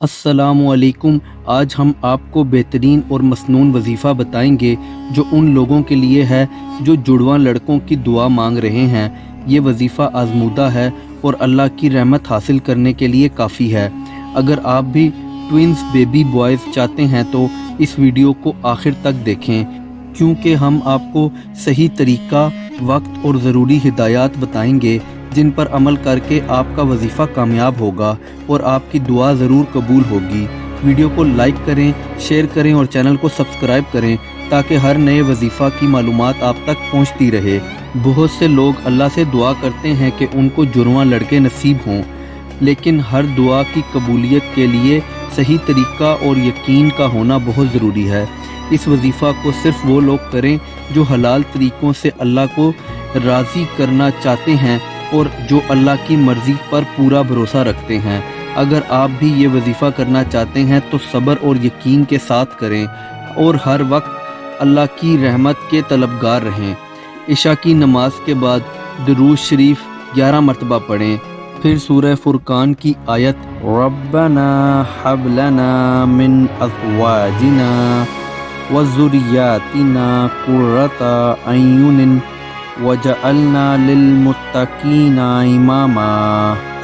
السلام علیکم۔ آج ہم آپ کو بہترین اور مسنون وظیفہ بتائیں گے جو ان لوگوں کے لیے ہے جو جڑواں لڑکوں کی دعا مانگ رہے ہیں۔ یہ وظیفہ آزمودہ ہے اور اللہ کی رحمت حاصل کرنے کے لیے کافی ہے۔ اگر آپ بھی ٹوئنز بیبی بوائز چاہتے ہیں تو اس ویڈیو کو آخر تک دیکھیں، کیونکہ ہم آپ کو صحیح طریقہ، وقت اور ضروری ہدایات بتائیں گے جن پر عمل کر کے آپ کا وظیفہ کامیاب ہوگا اور آپ کی دعا ضرور قبول ہوگی۔ ویڈیو کو لائک کریں، شیئر کریں اور چینل کو سبسکرائب کریں تاکہ ہر نئے وظیفہ کی معلومات آپ تک پہنچتی رہے۔ بہت سے لوگ اللہ سے دعا کرتے ہیں کہ ان کو جڑواں لڑکے نصیب ہوں، لیکن ہر دعا کی قبولیت کے لیے صحیح طریقہ اور یقین کا ہونا بہت ضروری ہے۔ اس وظیفہ کو صرف وہ لوگ کریں جو حلال طریقوں سے اللہ کو راضی کرنا چاہتے ہیں اور جو اللہ کی مرضی پر پورا بھروسہ رکھتے ہیں۔ اگر آپ بھی یہ وظیفہ کرنا چاہتے ہیں تو صبر اور یقین کے ساتھ کریں اور ہر وقت اللہ کی رحمت کے طلبگار رہیں۔ عشاء کی نماز کے بعد درود شریف 11 مرتبہ پڑھیں، پھر سورہ فرقان کی آیت ربنا حب لنا من ازواجنا وذریاتنا قرۃ اعین وجعلنا للمتقین اماما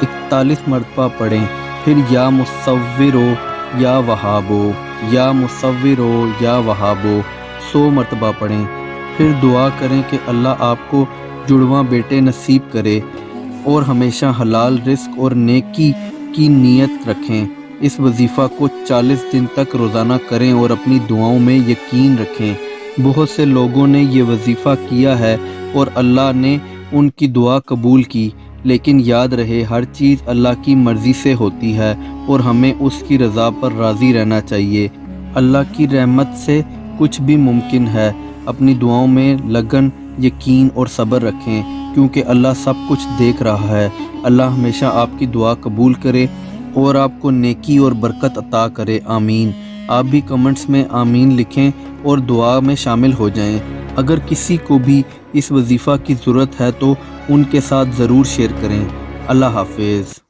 41 مرتبہ پڑھیں، پھر یا مصورو یا وہابو، یا مصورو یا وہابو 100 مرتبہ پڑھیں، پھر دعا کریں کہ اللہ آپ کو جڑواں بیٹے نصیب کرے اور ہمیشہ حلال رزق اور نیکی کی نیت رکھیں۔ اس وظیفہ کو 40 دن تک روزانہ کریں اور اپنی دعاؤں میں یقین رکھیں۔ بہت سے لوگوں نے یہ وظیفہ کیا ہے اور اللہ نے ان کی دعا قبول کی، لیکن یاد رہے ہر چیز اللہ کی مرضی سے ہوتی ہے اور ہمیں اس کی رضا پر راضی رہنا چاہیے۔ اللہ کی رحمت سے کچھ بھی ممکن ہے۔ اپنی دعاؤں میں لگن، یقین اور صبر رکھیں، کیونکہ اللہ سب کچھ دیکھ رہا ہے۔ اللہ ہمیشہ آپ کی دعا قبول کرے اور آپ کو نیکی اور برکت عطا کرے، آمین۔ آپ بھی کمنٹس میں آمین لکھیں اور دعا میں شامل ہو جائیں۔ اگر کسی کو بھی اس وظیفہ کی ضرورت ہے تو ان کے ساتھ ضرور شیئر کریں۔ اللہ حافظ۔